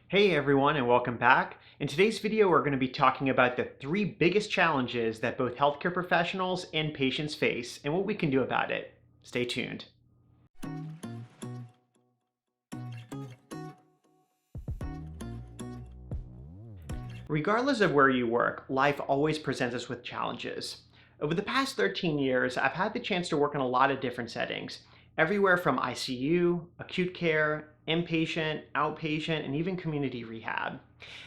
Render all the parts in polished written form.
Hey everyone and welcome back. In today's video, we're going to be talking about the three biggest challenges that both healthcare professionals and patients face and what we can do about it. Stay tuned. Regardless of where you work, life always presents us with challenges. Over the past 13 years, I've had the chance to work in a lot of different settings, everywhere from ICU, acute care, inpatient, outpatient, and even community rehab.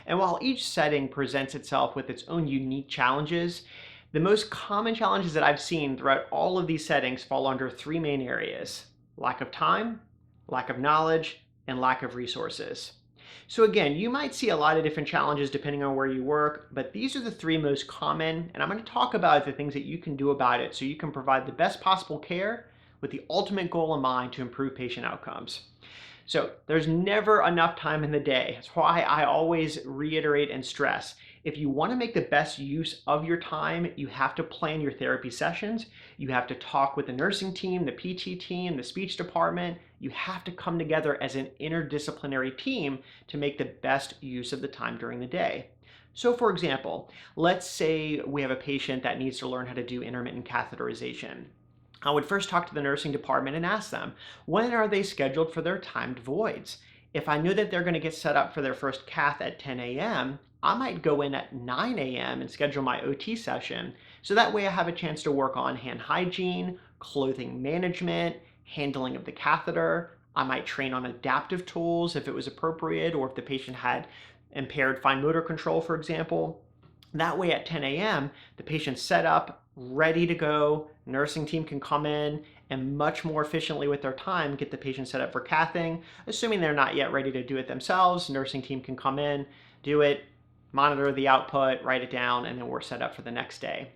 And while each setting presents itself with its own unique challenges, the most common challenges that I've seen throughout all of these settings fall under three main areas: lack of time, lack of knowledge, and lack of resources. So again, you might see a lot of different challenges depending on where you work, but these are the three most common, and I'm going to talk about the things that you can do about it so you can provide the best possible care with the ultimate goal in mind to improve patient outcomes. So there's never enough time in the day. That's why I always reiterate and stress. If you want to make the best use of your time, you have to plan your therapy sessions. You have to talk with the nursing team, the PT team, the speech department. You have to come together as an interdisciplinary team to make the best use of the time during the day. So for example, let's say we have a patient that needs to learn how to do intermittent catheterization. I would first talk to the nursing department and ask them, when are they scheduled for their timed voids? If I knew that they're going to get set up for their first cath at 10 a.m., I might go in at 9 a.m. and schedule my OT session. So that way I have a chance to work on hand hygiene, clothing management, handling of the catheter. I might train on adaptive tools if it was appropriate, or if the patient had impaired fine motor control, for example. That way at 10 a.m., the patient's set up, ready to go. Nursing team can come in and much more efficiently with their time get the patient set up for cathing. Assuming they're not yet ready to do it themselves, nursing team can come in, do it, monitor the output, write it down, and then we're set up for the next day.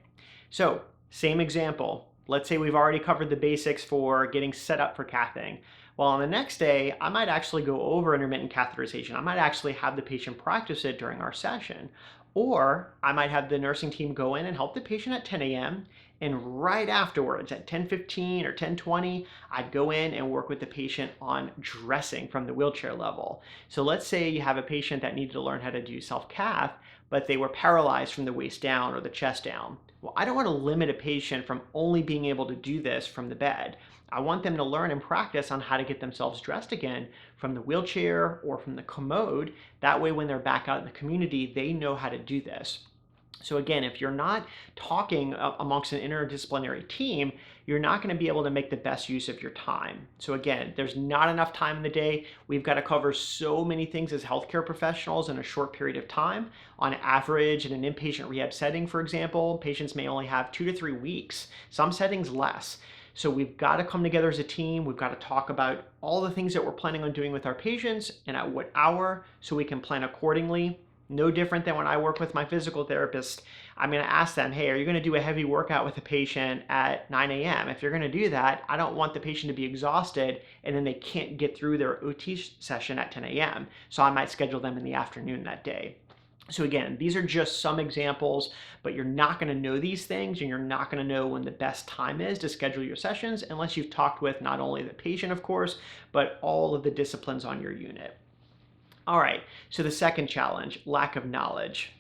So same example. Let's say we've already covered the basics for getting set up for cathing. Well, on the next day, I might actually go over intermittent catheterization. I might actually have the patient practice it during our session. Or I might have the nursing team go in and help the patient at 10 a.m. And right afterwards at 10:15 or 10:20, I'd go in and work with the patient on dressing from the wheelchair level. So let's say you have a patient that needed to learn how to do self-cath, but they were paralyzed from the waist down or the chest down. Well, I don't want to limit a patient from only being able to do this from the bed. I want them to learn and practice on how to get themselves dressed again from the wheelchair or from the commode. That way, when they're back out in the community, they know how to do this. So again, if you're not talking amongst an interdisciplinary team, you're not going to be able to make the best use of your time. So again, there's not enough time in the day. We've got to cover so many things as healthcare professionals in a short period of time. On average, in an inpatient rehab setting, for example, patients may only have 2 to 3 weeks, some settings less. So we've got to come together as a team. We've got to talk about all the things that we're planning on doing with our patients and at what hour so we can plan accordingly. No different than when I work with my physical therapist. I'm going to ask them, hey, are you going to do a heavy workout with a patient at 9 a.m.? If you're going to do that, I don't want the patient to be exhausted and then they can't get through their OT session at 10 a.m. So I might schedule them in the afternoon that day. So again, these are just some examples, but you're not going to know these things and you're not going to know when the best time is to schedule your sessions unless you've talked with not only the patient, of course, but all of the disciplines on your unit. All right, so the second challenge, lack of knowledge.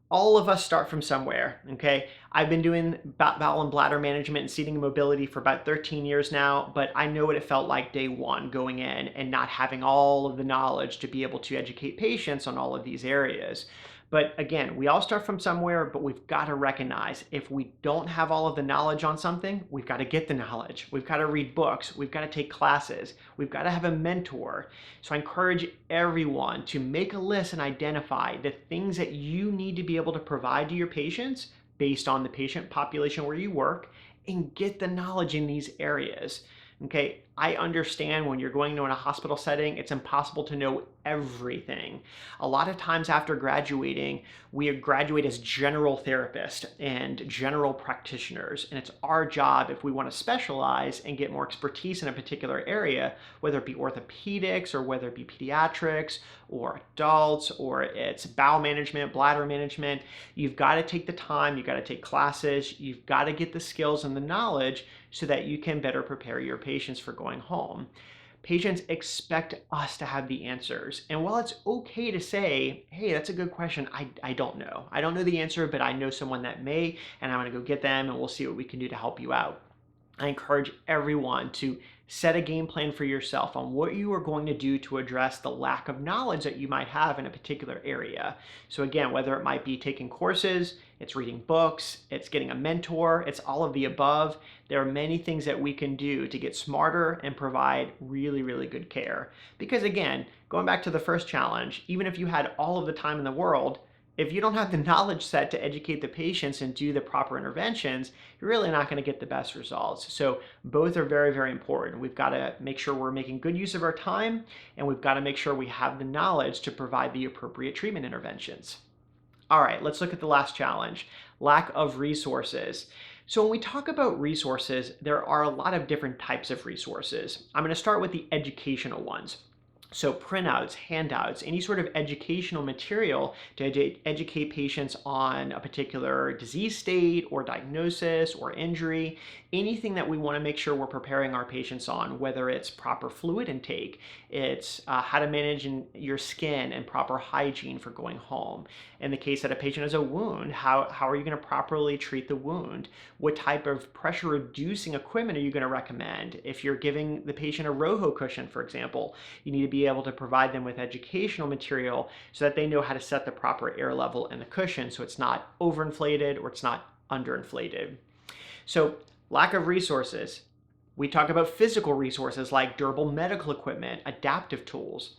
All of us start from somewhere, okay? I've been doing bowel and bladder management and seating and mobility for about 13 years now, but I know what it felt like day one going in and not having all of the knowledge to be able to educate patients on all of these areas. But again, we all start from somewhere, but we've got to recognize if we don't have all of the knowledge on something, we've got to get the knowledge. We've got to read books. We've got to take classes. We've got to have a mentor. So I encourage everyone to make a list and identify the things that you need to be able to provide to your patients based on the patient population where you work and get the knowledge in these areas. Okay, I understand when you're going to in a hospital setting, it's impossible to know everything. A lot of times after graduating, we graduate as general therapists and general practitioners, and it's our job if we want to specialize and get more expertise in a particular area, whether it be orthopedics or whether it be pediatrics or adults or it's bowel management, bladder management. You've got to take the time, you've got to take classes, you've got to get the skills and the knowledge so that you can better prepare your patients for going home. patients expect us to have the answers. And while it's okay to say, hey, that's a good question, I don't know. I don't know the answer, but I know someone that may, and I'm going to go get them and we'll see what we can do to help you out. I encourage everyone to set a game plan for yourself on what you are going to do to address the lack of knowledge that you might have in a particular area. So again, whether it might be taking courses, it's reading books, it's getting a mentor, it's all of the above. There are many things that we can do to get smarter and provide really, really good care. Because again, going back to the first challenge, even if you had all of the time in the world, if you don't have the knowledge set to educate the patients and do the proper interventions, you're really not going to get the best results. So both are very, very important. We've got to make sure we're making good use of our time, and we've got to make sure we have the knowledge to provide the appropriate treatment interventions. All right, let's look at the last challenge, lack of resources. So when we talk about resources, there are a lot of different types of resources. I'm going to start with the educational ones. So printouts, handouts, any sort of educational material to educate patients on a particular disease state or diagnosis or injury, anything that we want to make sure we're preparing our patients on, whether it's proper fluid intake, it's how to manage your skin and proper hygiene for going home. In the case that a patient has a wound, how are you going to properly treat the wound? What type of pressure reducing equipment are you going to recommend? If you're giving the patient a ROHO cushion, for example, you need to be able to provide them with educational material so that they know how to set the proper air level in the cushion so it's not overinflated or it's not underinflated. So lack of resources. We talk about physical resources like durable medical equipment, adaptive tools.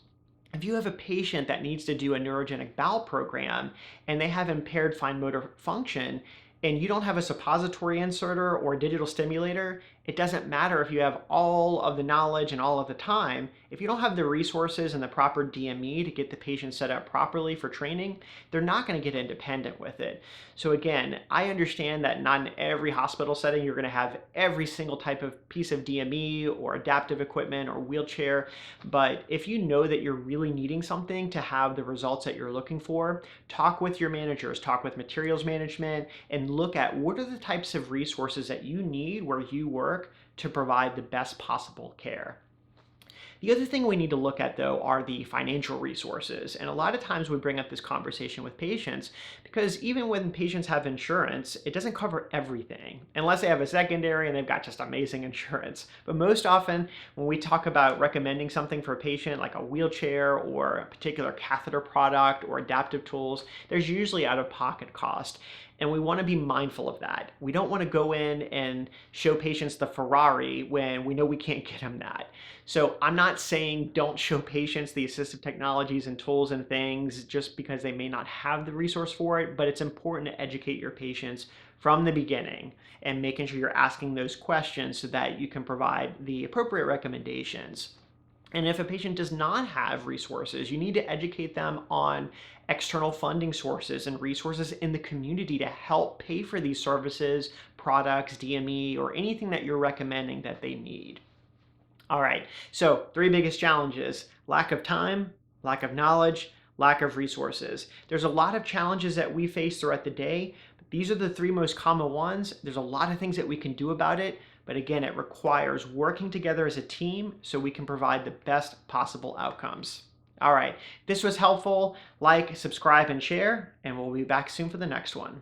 If you have a patient that needs to do a neurogenic bowel program and they have impaired fine motor function, and you don't have a suppository inserter or a digital stimulator, it doesn't matter if you have all of the knowledge and all of the time. If you don't have the resources and the proper DME to get the patient set up properly for training, they're not going to get independent with it. So again, I understand that not in every hospital setting you're going to have every single type of piece of DME or adaptive equipment or wheelchair, but if you know that you're really needing something to have the results that you're looking for, talk with your managers, talk with materials management, and look at what are the types of resources that you need where you work to provide the best possible care. The other thing we need to look at, though, are the financial resources. And a lot of times we bring up this conversation with patients because even when patients have insurance, it doesn't cover everything unless they have a secondary and they've got just amazing insurance. But most often when we talk about recommending something for a patient like a wheelchair or a particular catheter product or adaptive tools, there's usually out-of-pocket cost. And we want to be mindful of that. We don't want to go in and show patients the Ferrari when we know we can't get them that. So I'm not saying don't show patients the assistive technologies and tools and things just because they may not have the resource for it, but it's important to educate your patients from the beginning and making sure you're asking those questions so that you can provide the appropriate recommendations. And if a patient does not have resources, you need to educate them on external funding sources and resources in the community to help pay for these services, products, DME, or anything that you're recommending that they need. All right, so 3 biggest challenges: lack of time, lack of knowledge, lack of resources. There's a lot of challenges that we face throughout the day, but these are the 3 most common ones. There's a lot of things that we can do about it, but again, it requires working together as a team so we can provide the best possible outcomes. All right, if this was helpful, like, subscribe, and share, and we'll be back soon for the next one.